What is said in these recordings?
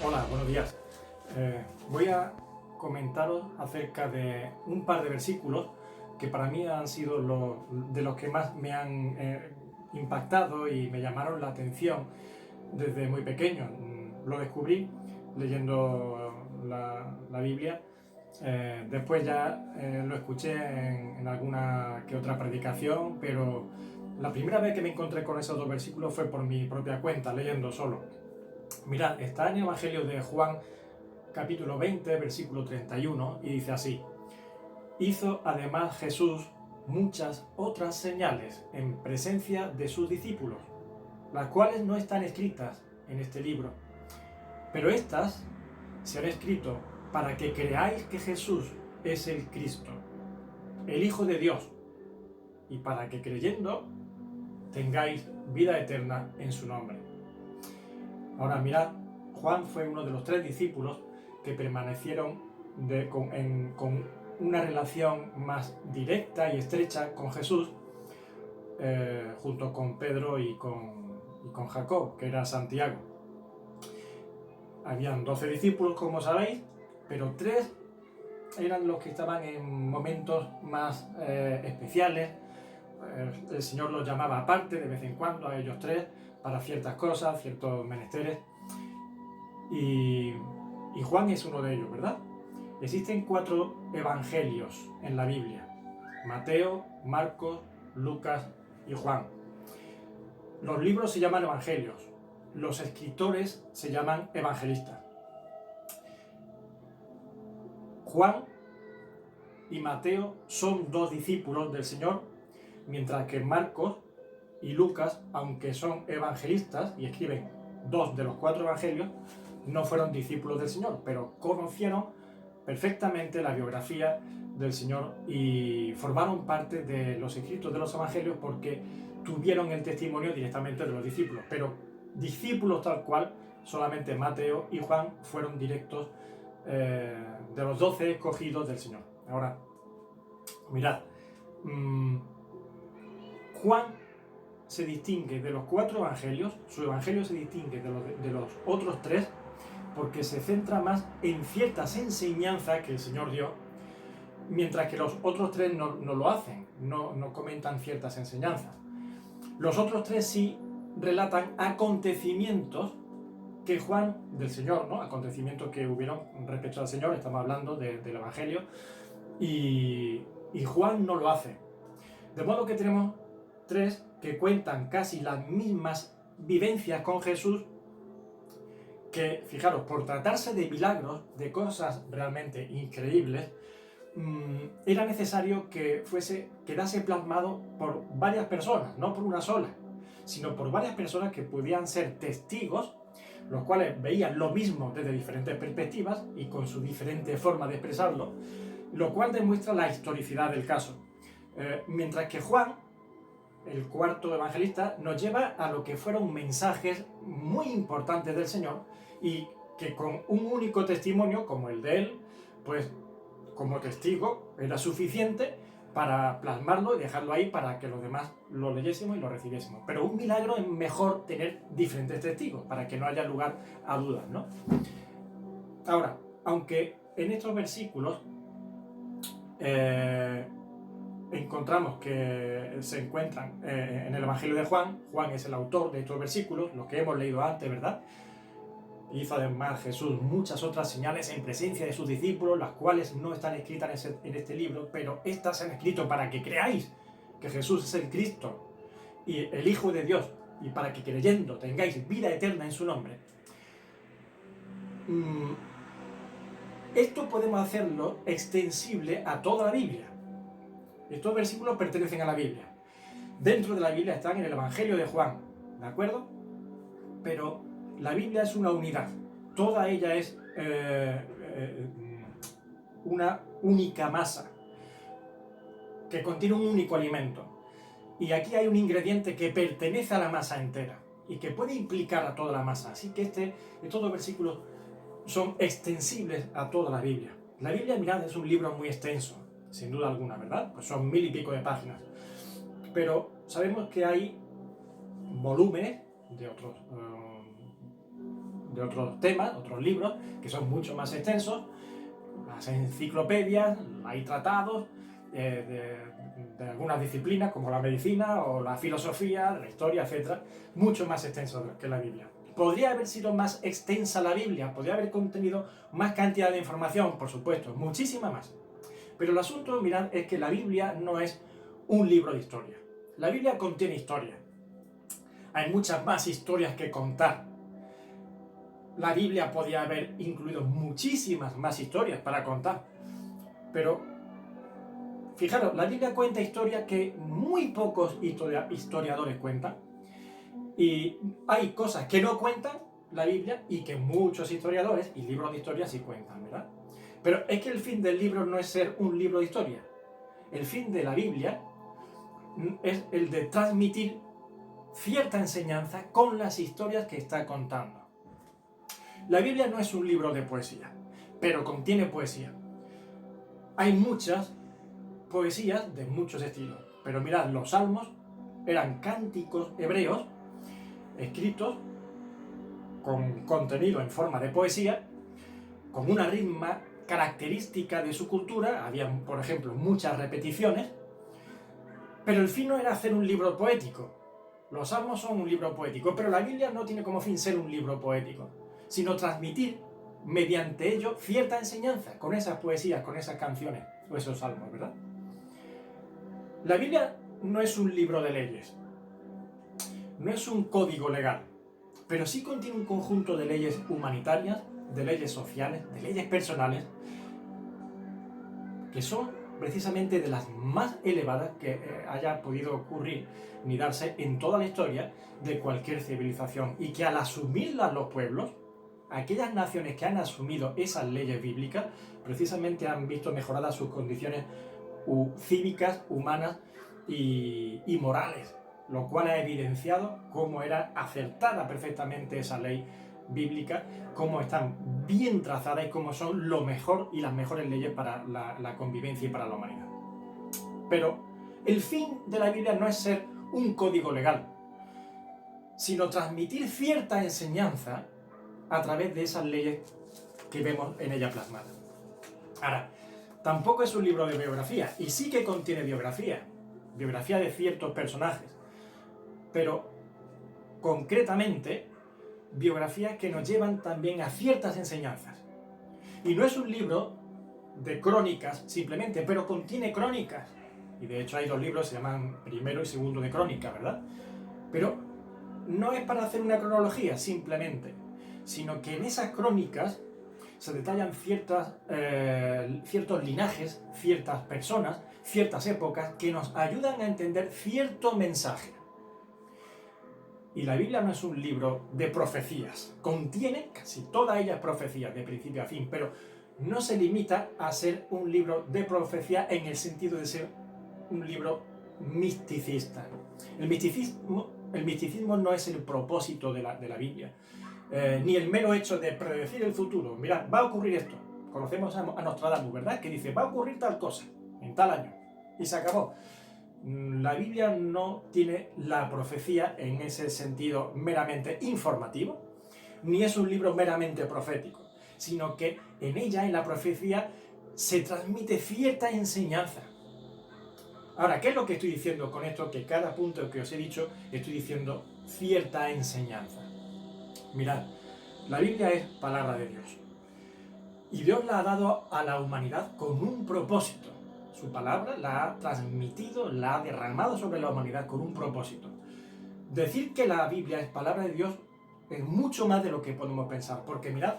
Hola, buenos días. Voy a comentaros acerca de un par de versículos que para mí han sido de los que más me han impactado y me llamaron la atención desde muy pequeño. Lo descubrí leyendo la Biblia. Después ya lo escuché en alguna que otra predicación, pero la primera vez que me encontré con esos dos versículos fue por mi propia cuenta, leyendo solo. Mirad, está en el Evangelio de Juan, capítulo 20, versículo 31, y dice así: Hizo además Jesús muchas otras señales en presencia de sus discípulos, las cuales no están escritas en este libro. Pero estas se han escrito para que creáis que Jesús es el Cristo, el Hijo de Dios, y para que creyendo tengáis vida eterna en su nombre. Ahora mirad, Juan fue uno de los 3 discípulos que permanecieron con una relación más directa y estrecha con Jesús, junto con Pedro y con Jacob, que era Santiago. Habían 12 discípulos, como sabéis, pero 3 eran los que estaban en momentos más especiales. El Señor los llamaba aparte de vez en cuando a ellos 3 para ciertas cosas, ciertos menesteres. Y Juan es uno de ellos, ¿verdad? Existen 4 evangelios en la Biblia: Mateo, Marcos, Lucas y Juan. Los libros se llaman evangelios, los escritores se llaman evangelistas. Juan y Mateo son 2 discípulos del Señor, mientras que Marcos y Lucas, aunque son evangelistas y escriben 2 de los 4 evangelios, no fueron discípulos del Señor, pero conocieron perfectamente la biografía del Señor y formaron parte de los escritos de los evangelios porque tuvieron el testimonio directamente de los discípulos. Pero discípulos tal cual, solamente Mateo y Juan fueron directos de los 12 escogidos del Señor. Ahora, mirad, Juan se distingue de los 4 evangelios, su evangelio se distingue de los otros 3 porque se centra más en ciertas enseñanzas que el Señor dio, mientras que los otros 3 no lo hacen, no comentan ciertas enseñanzas. Los otros 3 sí relatan acontecimientos que Juan, del Señor, ¿no? Acontecimientos que hubieron respecto al Señor, estamos hablando del Evangelio, y Juan no lo hace. De modo que tenemos 3 que cuentan casi las mismas vivencias con Jesús, que, fijaros, por tratarse de milagros, de cosas realmente increíbles, era necesario que quedase plasmado por varias personas, no por una sola, sino por varias personas que pudieran ser testigos, los cuales veían lo mismo desde diferentes perspectivas y con su diferente forma de expresarlo, lo cual demuestra la historicidad del caso. Mientras que Juan, el 4º evangelista, nos lleva a lo que fueron mensajes muy importantes del Señor y que con un único testimonio, como el de él, pues como testigo era suficiente para plasmarlo y dejarlo ahí para que los demás lo leyésemos y lo recibiésemos. Pero un milagro es mejor tener diferentes testigos para que no haya lugar a dudas, ¿no? Ahora, aunque en estos versículos encontramos que se encuentran en el Evangelio de Juan es el autor de estos versículos, los que hemos leído antes, ¿verdad? Hizo además Jesús muchas otras señales en presencia de sus discípulos, las cuales no están escritas en este libro, pero estas se han escrito para que creáis que Jesús es el Cristo y el Hijo de Dios, y para que creyendo tengáis vida eterna en su nombre. Esto podemos hacerlo extensible a toda la Biblia. Estos versículos pertenecen a la Biblia. Dentro de la Biblia están en el Evangelio de Juan, ¿de acuerdo? Pero la Biblia es una unidad. Toda ella es una única masa que contiene un único alimento. Y aquí hay un ingrediente que pertenece a la masa entera y que puede implicar a toda la masa. Así que estos 2 versículos son extensibles a toda la Biblia. La Biblia, mirad, es un libro muy extenso, sin duda alguna, ¿verdad? Pues son 1000 y pico de páginas. Pero sabemos que hay volúmenes de otros de otros temas, otros libros, que son mucho más extensos, las enciclopedias, hay tratados de algunas disciplinas como la medicina o la filosofía, la historia, etc., mucho más extensos que la Biblia. ¿Podría haber sido más extensa la Biblia? ¿Podría haber contenido más cantidad de información? Por supuesto, muchísima más. Pero el asunto, mirad, es que la Biblia no es un libro de historia. La Biblia contiene historia. Hay muchas más historias que contar. La Biblia podía haber incluido muchísimas más historias para contar. Pero, fijaros, la Biblia cuenta historias que muy pocos historiadores cuentan. Y hay cosas que no cuentan la Biblia y que muchos historiadores y libros de historia sí cuentan, ¿verdad? Pero es que el fin del libro no es ser un libro de historia. El fin de la Biblia es el de transmitir cierta enseñanza con las historias que está contando. La Biblia no es un libro de poesía, pero contiene poesía. Hay muchas poesías de muchos estilos, pero mirad, los salmos eran cánticos hebreos escritos con contenido en forma de poesía, con una ritma característica de su cultura. Había, por ejemplo, muchas repeticiones, pero el fin no era hacer un libro poético. Los salmos son un libro poético, pero la Biblia no tiene como fin ser un libro poético, sino transmitir mediante ello cierta enseñanza con esas poesías, con esas canciones o esos salmos, ¿verdad? La Biblia no es un libro de leyes, no es un código legal, pero sí contiene un conjunto de leyes humanitarias, de leyes sociales, de leyes personales, que son precisamente de las más elevadas que haya podido ocurrir ni darse en toda la historia de cualquier civilización, y que al asumirlas los pueblos, aquellas naciones que han asumido esas leyes bíblicas, precisamente han visto mejoradas sus condiciones cívicas, humanas y morales, lo cual ha evidenciado cómo era acertada perfectamente esa ley bíblica, cómo están bien trazadas y cómo son lo mejor y las mejores leyes para la convivencia y para la humanidad. Pero el fin de la Biblia no es ser un código legal, sino transmitir cierta enseñanza a través de esas leyes que vemos en ella plasmadas. Ahora, tampoco es un libro de biografía, y sí que contiene biografía de ciertos personajes, pero concretamente biografías que nos llevan también a ciertas enseñanzas. Y no es un libro de crónicas simplemente, pero contiene crónicas. Y de hecho hay dos libros, se llaman Primero y Segundo de Crónica, ¿verdad? Pero no es para hacer una cronología simplemente, sino que en esas crónicas se detallan ciertos linajes, ciertas personas, ciertas épocas que nos ayudan a entender cierto mensaje. Y la Biblia no es un libro de profecías, contiene casi todas ellas profecías de principio a fin, pero no se limita a ser un libro de profecía en el sentido de ser un libro misticista. El misticismo no es el propósito de la Biblia, ni el mero hecho de predecir el futuro. Mirad, va a ocurrir esto. Conocemos a Nostradamus, ¿verdad? Que dice, va a ocurrir tal cosa en tal año. Y se acabó. La Biblia no tiene la profecía en ese sentido meramente informativo, ni es un libro meramente profético, sino que en ella, en la profecía, se transmite cierta enseñanza. Ahora, ¿qué es lo que estoy diciendo con esto? Que cada punto que os he dicho estoy diciendo cierta enseñanza. Mirad, la Biblia es palabra de Dios. Y Dios la ha dado a la humanidad con un propósito. Su palabra la ha transmitido, la ha derramado sobre la humanidad con un propósito. Decir que la Biblia es palabra de Dios es mucho más de lo que podemos pensar. Porque mirad,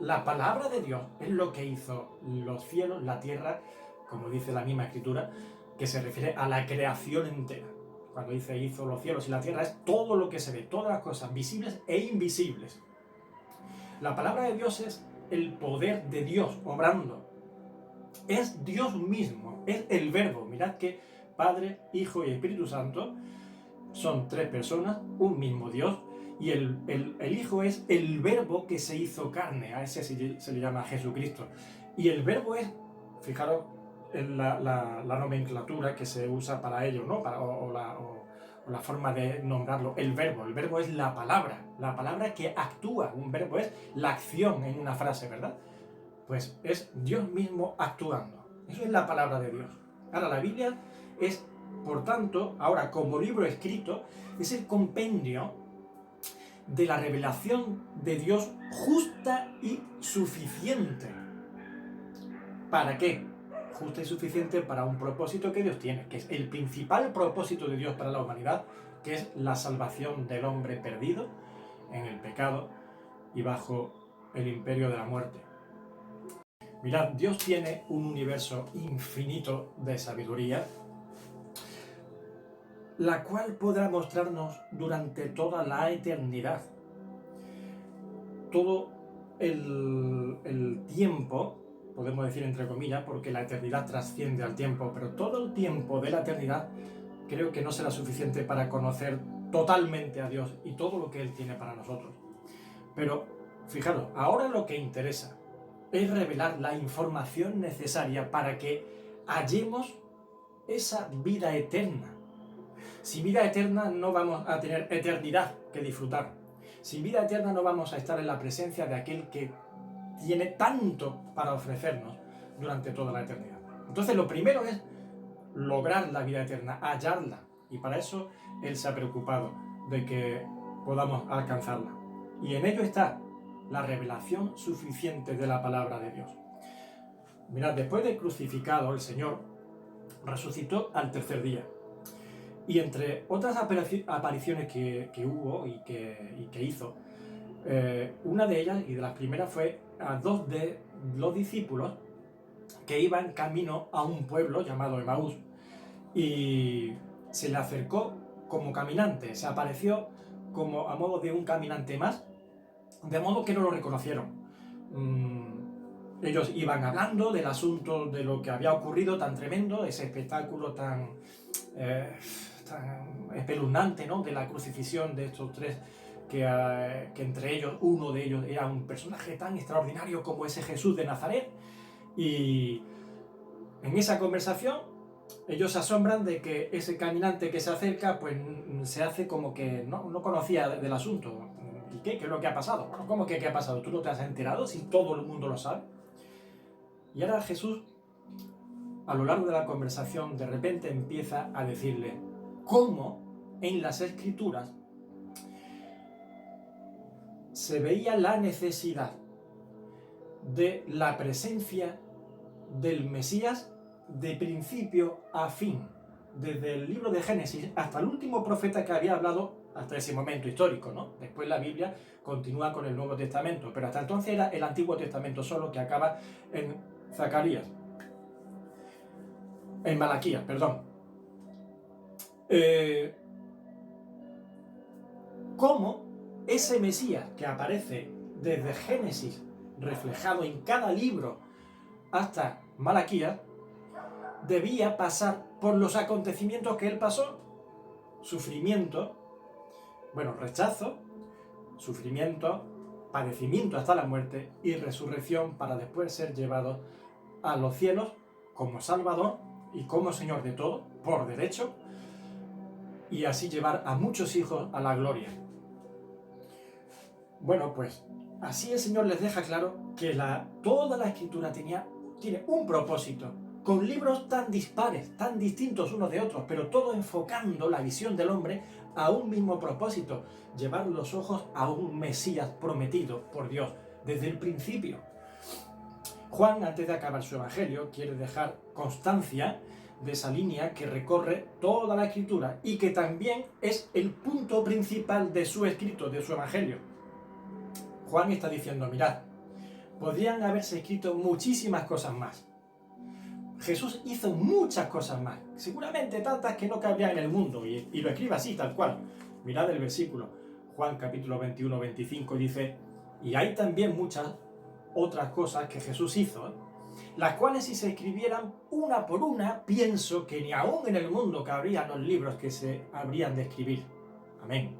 la palabra de Dios es lo que hizo los cielos, la tierra, como dice la misma Escritura, que se refiere a la creación entera. Cuando dice hizo los cielos y la tierra, es todo lo que se ve, todas las cosas visibles e invisibles. La palabra de Dios es el poder de Dios obrando. Es Dios mismo, es el Verbo. Mirad que Padre, Hijo y Espíritu Santo son tres personas, un mismo Dios, y el Hijo es el Verbo que se hizo carne, a ese se le llama Jesucristo. Y el Verbo es, fijaros en la nomenclatura que se usa para ello, ¿no? O la forma de nombrarlo, el verbo es la palabra que actúa, un verbo es la acción en una frase, ¿verdad? Pues es Dios mismo actuando, eso es la palabra de Dios. Ahora, la Biblia es, por tanto, ahora como libro escrito, es el compendio de la revelación de Dios justa y suficiente. ¿Para qué? Justa y suficiente para un propósito que Dios tiene, que es el principal propósito de Dios para la humanidad, que es la salvación del hombre perdido en el pecado y bajo el imperio de la muerte. Mirad, Dios tiene un universo infinito de sabiduría, la cual podrá mostrarnos durante toda la eternidad. Todo el tiempo, podemos decir entre comillas, porque la eternidad trasciende al tiempo, pero todo el tiempo de la eternidad creo que no será suficiente para conocer totalmente a Dios y todo lo que Él tiene para nosotros. Pero, fijaros, ahora lo que interesa es revelar la información necesaria para que hallemos esa vida eterna. Sin vida eterna no vamos a tener eternidad que disfrutar. Sin vida eterna no vamos a estar en la presencia de aquel que tiene tanto para ofrecernos durante toda la eternidad. Entonces lo primero es lograr la vida eterna, hallarla. Y para eso Él se ha preocupado de que podamos alcanzarla. Y en ello está la revelación suficiente de la palabra de Dios. Mirad, después de crucificado, el Señor resucitó al tercer día. Y entre otras apariciones que hubo y que hizo, una de ellas, y de las primeras, fue a dos de los discípulos que iban camino a un pueblo llamado Emaús. Y se le acercó como caminante, se apareció como a modo de un caminante más, de modo que no lo reconocieron. Ellos iban hablando del asunto de lo que había ocurrido tan tremendo, ese espectáculo tan espeluznante, ¿no?, de la crucifixión de estos tres, que entre ellos, uno de ellos era un personaje tan extraordinario como ese Jesús de Nazaret. Y en esa conversación ellos se asombran de que ese caminante que se acerca pues se hace como que no conocía del asunto. ¿Y qué? ¿Qué es lo que ha pasado? Bueno, ¿cómo que qué ha pasado? ¿Tú no te has enterado si todo el mundo lo sabe? Y ahora Jesús, a lo largo de la conversación, de repente empieza a decirle cómo en las Escrituras se veía la necesidad de la presencia del Mesías de principio a fin, desde el libro de Génesis hasta el último profeta que había hablado hasta ese momento histórico, ¿no? Después la Biblia continúa con el Nuevo Testamento, pero hasta entonces era el Antiguo Testamento solo, que acaba en Zacarías, en Malaquías, perdón. Cómo ese Mesías que aparece desde Génesis, reflejado en cada libro hasta Malaquías, debía pasar por los acontecimientos que él pasó: sufrimiento, rechazo, sufrimiento, padecimiento hasta la muerte y resurrección, para después ser llevado a los cielos como Salvador y como Señor de todo, por derecho, y así llevar a muchos hijos a la gloria. Bueno, pues así el Señor les deja claro que toda la Escritura tiene un propósito, con libros tan dispares, tan distintos unos de otros, pero todo enfocando la visión del hombre a un mismo propósito: llevar los ojos a un Mesías prometido por Dios desde el principio. Juan, antes de acabar su evangelio, quiere dejar constancia de esa línea que recorre toda la Escritura y que también es el punto principal de su escrito, de su evangelio. Juan está diciendo: mirad, podrían haberse escrito muchísimas cosas más. Jesús hizo muchas cosas más, seguramente tantas que no cabrían en el mundo, y lo escribe así, tal cual. Mirad el versículo, Juan capítulo 21, 25, dice: y hay también muchas otras cosas que Jesús hizo, las cuales si se escribieran una por una, pienso que ni aún en el mundo cabrían los libros que se habrían de escribir. Amén.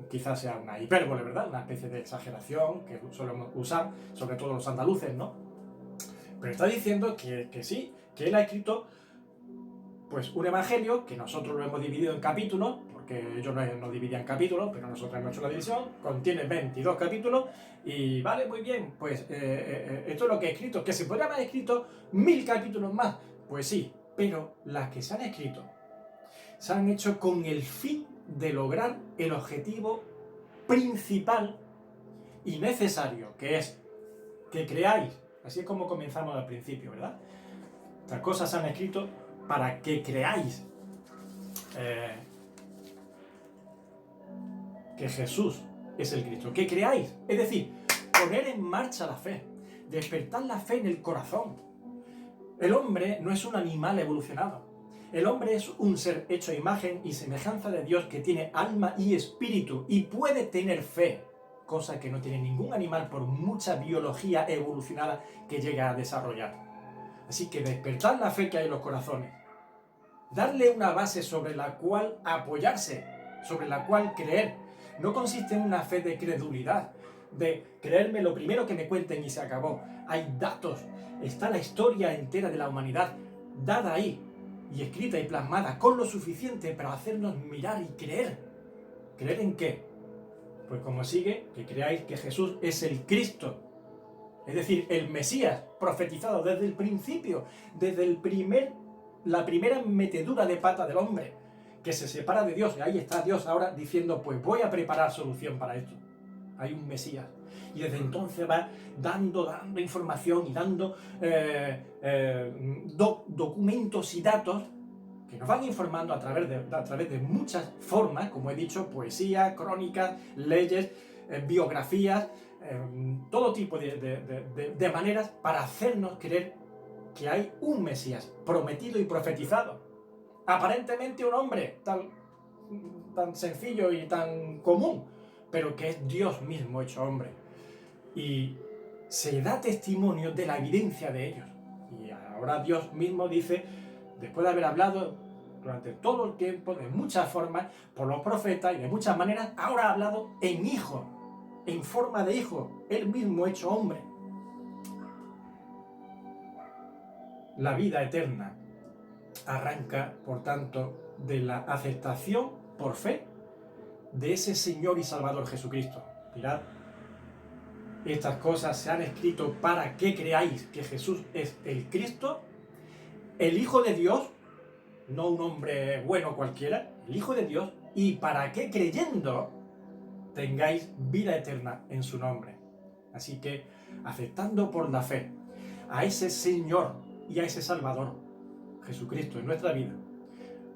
Quizás sea una hipérbole, ¿verdad? Una especie de exageración que solemos usar, sobre todo los andaluces, ¿no? Pero está diciendo que sí, que él ha escrito pues un evangelio, que nosotros lo hemos dividido en capítulos, porque ellos no dividían capítulos, pero nosotros hemos hecho la división, contiene 22 capítulos, y vale, muy bien, pues esto es lo que he escrito, que se podría haber escrito 1000 capítulos más, pues sí, pero las que se han escrito se han hecho con el fin de lograr el objetivo principal y necesario, que es que creáis. Así es como comenzamos al principio, ¿verdad? Estas cosas se han escrito para que creáis que Jesús es el Cristo, que creáis, es decir, poner en marcha la fe, despertar la fe en el corazón. El hombre no es un animal evolucionado, el hombre es un ser hecho a imagen y semejanza de Dios que tiene alma y espíritu y puede tener fe, cosa que no tiene ningún animal por mucha biología evolucionada que llegue a desarrollar. Así que despertar la fe que hay en los corazones, darle una base sobre la cual apoyarse, sobre la cual creer. No consiste en una fe de credulidad, de creerme lo primero que me cuenten y se acabó. Hay datos, está la historia entera de la humanidad dada ahí, y escrita y plasmada, con lo suficiente para hacernos mirar y creer. ¿Creer en qué? Pues como sigue, que creáis que Jesús es el Cristo, es decir, el Mesías, profetizado desde el principio, desde la primera metedura de pata del hombre, que se separa de Dios, y ahí está Dios ahora diciendo, pues voy a preparar solución para esto. Hay un Mesías. Y desde entonces va dando información y dando documentos y datos que nos van informando a través de muchas formas, como he dicho, poesía, crónicas, leyes, biografías, todo tipo de maneras para hacernos creer que hay un Mesías prometido y profetizado. Aparentemente un hombre tan sencillo y tan común, pero que es Dios mismo hecho hombre. Y se da testimonio de la evidencia de ellos. Y ahora Dios mismo dice, después de haber hablado durante todo el tiempo, de muchas formas, por los profetas y de muchas maneras, ahora ha hablado en hijo, en forma de hijo, él mismo hecho hombre. La vida eterna arranca, por tanto, de la aceptación por fe de ese Señor y Salvador Jesucristo. Mirad, estas cosas se han escrito para que creáis que Jesús es el Cristo, el Hijo de Dios, no un hombre bueno cualquiera, el Hijo de Dios, y para que creyendo tengáis vida eterna en su nombre. Así que, aceptando por la fe a ese Señor y a ese Salvador, Jesucristo, en nuestra vida,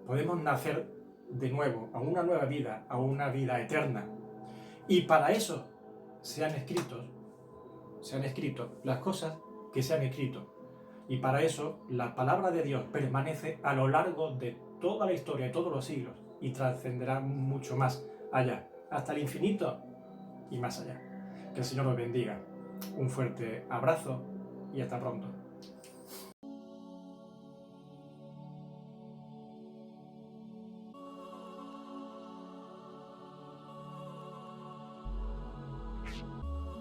podemos nacer de nuevo a una nueva vida, a una vida eterna. Y para eso se han escrito las cosas que se han escrito. Y para eso la palabra de Dios permanece a lo largo de toda la historia, de todos los siglos, y trascenderá mucho más allá, hasta el infinito y más allá. Que el Señor os bendiga. Un fuerte abrazo y hasta pronto.